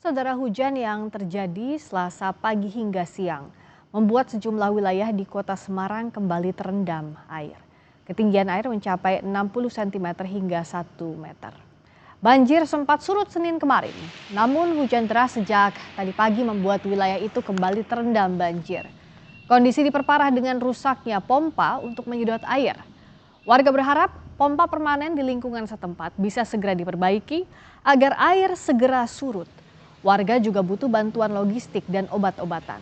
Saudara, hujan yang terjadi Selasa pagi hingga siang membuat sejumlah wilayah di kota Semarang kembali terendam air. Ketinggian air mencapai 60 cm hingga 1 meter. Banjir sempat surut Senin kemarin, namun hujan deras sejak tadi pagi membuat wilayah itu kembali terendam banjir. Kondisi diperparah dengan rusaknya pompa untuk menyedot air. Warga berharap pompa permanen di lingkungan setempat bisa segera diperbaiki agar air segera surut. Warga juga butuh bantuan logistik dan obat-obatan.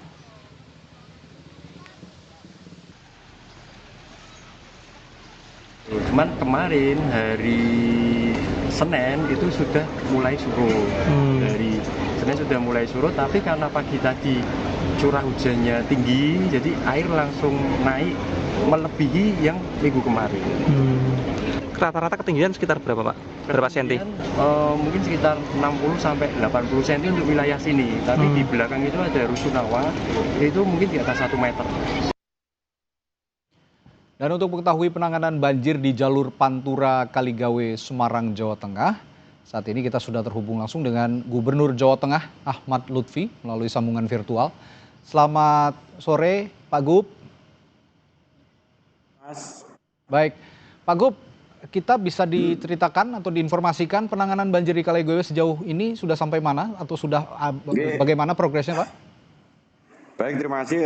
Cuman kemarin hari Senin itu sudah mulai surut. Dari Senin sudah mulai surut, tapi karena pagi tadi curah hujannya tinggi, jadi air langsung naik melebihi yang minggu kemarin. Rata-rata ketinggian sekitar berapa, Pak? Berapa senti? Mungkin sekitar 60 sampai 80 cm untuk wilayah sini. Tapi di belakang itu ada rusunawa, itu mungkin di atas 1 meter. Dan untuk mengetahui penanganan banjir di jalur Pantura Kaligawe, Semarang, Jawa Tengah, saat ini kita sudah terhubung langsung dengan Gubernur Jawa Tengah, Ahmad Lutfi, melalui sambungan virtual. Selamat sore, Pak Gub. Baik, Pak Gub, kita bisa diceritakan atau diinformasikan penanganan banjir di Kaligawe sejauh ini sudah sampai mana atau sudah bagaimana progresnya, Pak? Baik, terima kasih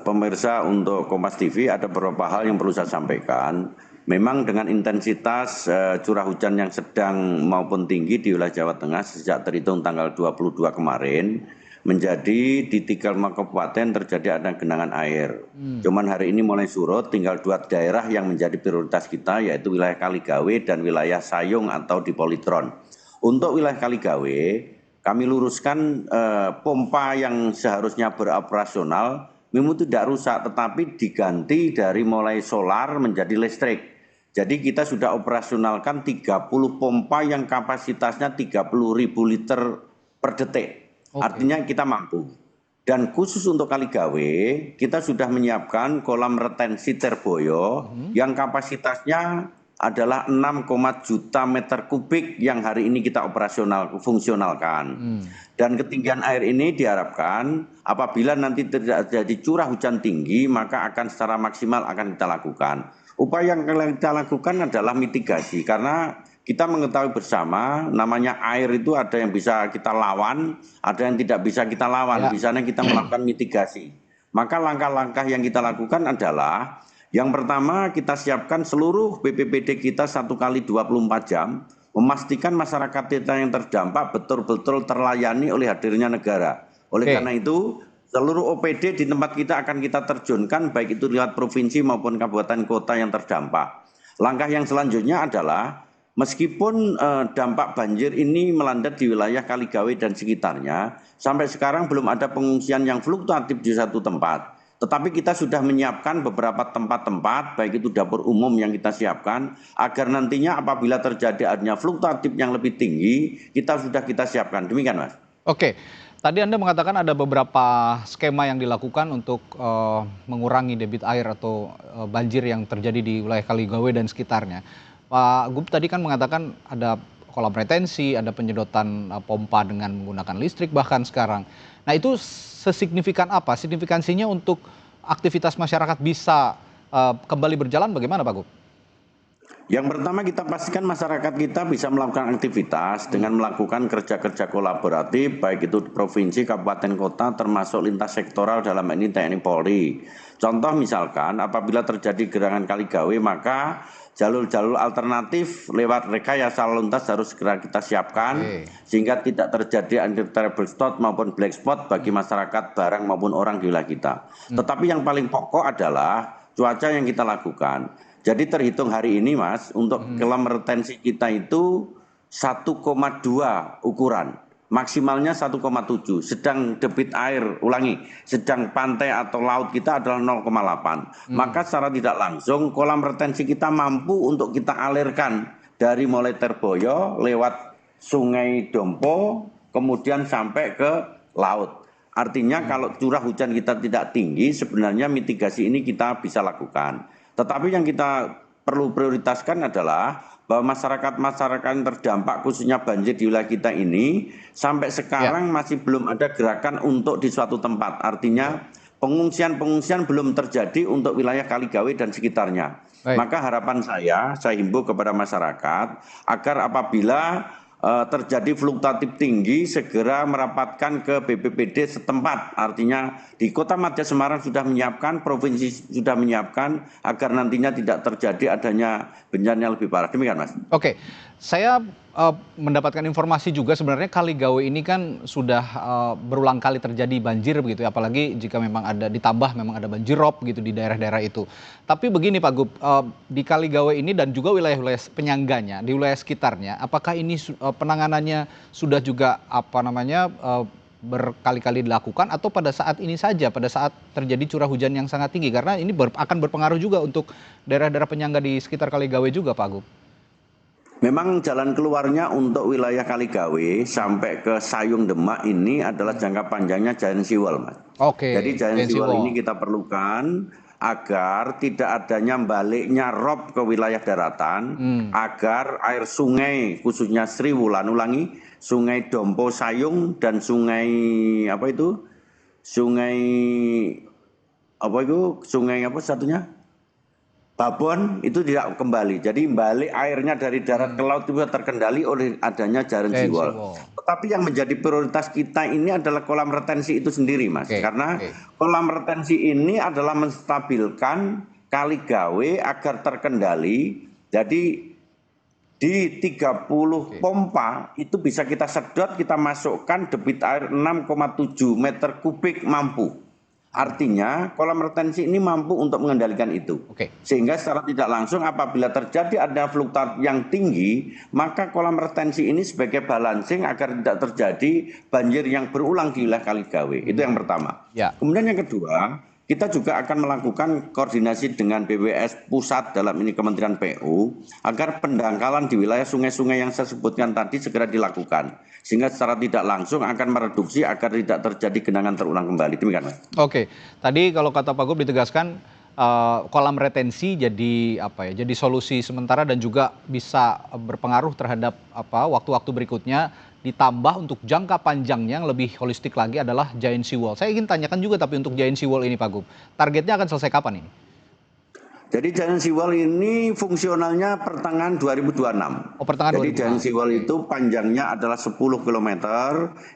pemirsa untuk Kompas TV. Ada beberapa hal yang perlu saya sampaikan. Memang dengan intensitas curah hujan yang sedang maupun tinggi di wilayah Jawa Tengah sejak terhitung tanggal 22 kemarin, menjadi di 35 kabupaten terjadi ada genangan air. Cuman hari ini mulai surut, tinggal 2 daerah yang menjadi prioritas kita, yaitu wilayah Kaligawe dan wilayah Sayung atau di Politron. Untuk wilayah Kaligawe, kami luruskan pompa yang seharusnya beroperasional memang tidak rusak, tetapi diganti dari mulai solar menjadi listrik. Jadi kita sudah operasionalkan 30 pompa yang kapasitasnya 30.000 liter per detik. Artinya kita mampu. Dan khusus untuk Kaligawe, kita sudah menyiapkan kolam retensi Terboyo yang kapasitasnya adalah 6, juta meter kubik yang hari ini kita fungsionalkan. Dan ketinggian air ini diharapkan apabila nanti terjadi curah hujan tinggi, maka akan secara maksimal akan kita lakukan. Upaya yang kita lakukan adalah mitigasi, karena kita mengetahui bersama namanya air itu ada yang bisa kita lawan, ada yang tidak bisa kita lawan. Bisanya kita melakukan mitigasi. Maka langkah-langkah yang kita lakukan adalah yang pertama, kita siapkan seluruh BPBD kita 1 kali 24 jam, memastikan masyarakat kita yang terdampak betul-betul terlayani oleh hadirnya negara. Oleh karena itu, seluruh OPD di tempat kita akan kita terjunkan, baik itu lewat provinsi maupun kabupaten kota yang terdampak. Langkah yang selanjutnya adalah, meskipun dampak banjir ini melanda di wilayah Kaligawe dan sekitarnya, sampai sekarang belum ada pengungsian yang fluktuatif di satu tempat. Tetapi kita sudah menyiapkan beberapa tempat-tempat, baik itu dapur umum yang kita siapkan, agar nantinya apabila terjadi adanya fluktuatif yang lebih tinggi, kita siapkan. Demikian, Mas. Oke, tadi Anda mengatakan ada beberapa skema yang dilakukan untuk mengurangi debit air atau banjir yang terjadi di wilayah Kaligawe dan sekitarnya. Pak Gub tadi kan mengatakan ada kolam retensi, ada penyedotan pompa dengan menggunakan listrik bahkan sekarang. Nah itu sesignifikan apa? Signifikansinya untuk aktivitas masyarakat bisa kembali berjalan bagaimana, Pak Gub? Yang pertama kita pastikan masyarakat kita bisa melakukan aktivitas dengan melakukan kerja-kerja kolaboratif, baik itu provinsi, kabupaten, kota, termasuk lintas sektoral dalam ini TNI Polri. Contoh misalkan apabila terjadi gerangan Kaligawe, maka jalur-jalur alternatif lewat rekayasa lalu lintas harus segera kita siapkan sehingga tidak terjadi undesirable spot maupun black spot bagi masyarakat, barang maupun orang di wilayah kita. Tetapi yang paling pokok adalah cuaca yang kita lakukan. Jadi terhitung hari ini, Mas, untuk kolam retensi kita itu 1,2 ukuran. Maksimalnya 1,7. Sedang debit air, sedang pantai atau laut kita adalah 0,8. Maka secara tidak langsung kolam retensi kita mampu untuk kita alirkan dari mulai Terboyo lewat Sungai Dompo kemudian sampai ke laut. Artinya kalau curah hujan kita tidak tinggi, sebenarnya mitigasi ini kita bisa lakukan. Tetapi yang kita perlu prioritaskan adalah bahwa masyarakat-masyarakat yang terdampak khususnya banjir di wilayah kita ini sampai sekarang masih belum ada gerakan untuk di suatu tempat. Artinya pengungsian-pengungsian belum terjadi untuk wilayah Kaligawe dan sekitarnya. Baik. Maka harapan saya himbau kepada masyarakat agar apabila terjadi fluktuatif tinggi segera merapatkan ke BPBD setempat. Artinya di Kota Madya Semarang sudah menyiapkan, provinsi sudah menyiapkan agar nantinya tidak terjadi adanya bencana yang lebih parah. Demikian, Mas. Oke, saya mendapatkan informasi juga sebenarnya Kaligawe ini kan sudah berulang kali terjadi banjir begitu ya, apalagi jika memang ada ditambah memang ada banjirop gitu di daerah-daerah itu. Tapi begini Pak Gub, di Kaligawe ini dan juga wilayah-wilayah penyangganya, di wilayah sekitarnya, apakah ini penanganannya sudah juga berkali-kali dilakukan atau pada saat ini saja, pada saat terjadi curah hujan yang sangat tinggi, karena ini akan berpengaruh juga untuk daerah-daerah penyangga di sekitar Kaligawe juga Pak Gub? Memang jalan keluarnya untuk wilayah Kaligawe sampai ke Sayung Demak ini adalah jangka panjangnya Giant Seawall, Mas. Oke. Jadi Giant Seawall ini kita perlukan agar tidak adanya baliknya rob ke wilayah daratan, agar air sungai khususnya Sri Wulan, ulangi, Sungai Dompo Sayung dan Sungai Babon itu tidak kembali. Jadi balik airnya dari darat ke laut itu terkendali oleh adanya Giant Seawall. Tetapi yang menjadi prioritas kita ini adalah kolam retensi itu sendiri, Mas. Karena kolam retensi ini adalah menstabilkan Kaligawe agar terkendali. Jadi di 30 pompa itu bisa kita sedot, kita masukkan debit air 6,7 meter kubik mampu. Artinya kolam retensi ini mampu untuk mengendalikan itu. Sehingga secara tidak langsung apabila terjadi ada fluktuatif yang tinggi, maka kolam retensi ini sebagai balancing agar tidak terjadi banjir yang berulang di wilayah Kaligawe. Itu yang pertama. Kemudian yang kedua, kita juga akan melakukan koordinasi dengan BWS pusat, dalam ini Kementerian PU, agar pendangkalan di wilayah sungai-sungai yang saya sebutkan tadi segera dilakukan. Sehingga secara tidak langsung akan mereduksi agar tidak terjadi genangan terulang kembali. Demikian, Mas. Oke, tadi kalau kata Pak Gub ditegaskan kolam retensi jadi solusi sementara dan juga bisa berpengaruh terhadap waktu-waktu berikutnya. Ditambah untuk jangka panjangnya yang lebih holistik lagi adalah Giant Seawall. Saya ingin tanyakan juga tapi untuk Giant Seawall ini Pak Gub, targetnya akan selesai kapan ini? Jadi Giant Seawall ini fungsionalnya pertengahan 2026. Jadi Giant Seawall itu panjangnya adalah 10 km.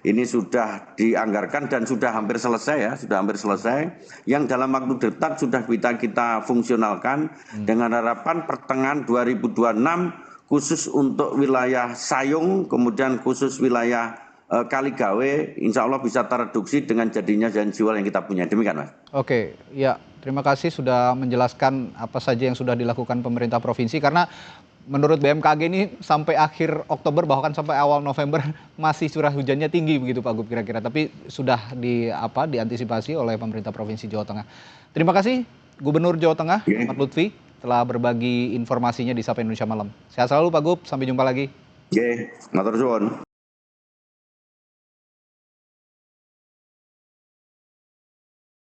Ini sudah dianggarkan dan sudah hampir selesai ya, Yang dalam waktu dekat sudah kita fungsionalkan dengan harapan pertengahan 2026 khusus untuk wilayah Sayung, kemudian khusus wilayah Kaligawe, insya Allah bisa tereduksi dengan jadinya Giant Seawall yang kita punya. Demikian, Mas. Oke, ya terima kasih sudah menjelaskan apa saja yang sudah dilakukan pemerintah provinsi, karena menurut BMKG ini sampai akhir Oktober bahkan sampai awal November masih curah hujannya tinggi begitu Pak Gub kira-kira, tapi sudah diantisipasi oleh pemerintah Provinsi Jawa Tengah. Terima kasih Gubernur Jawa Tengah, Ahmad Lutfi, telah berbagi informasinya di Sapa Indonesia Malam. Sehat selalu Pak Gub, sampai jumpa lagi. Matur suwun.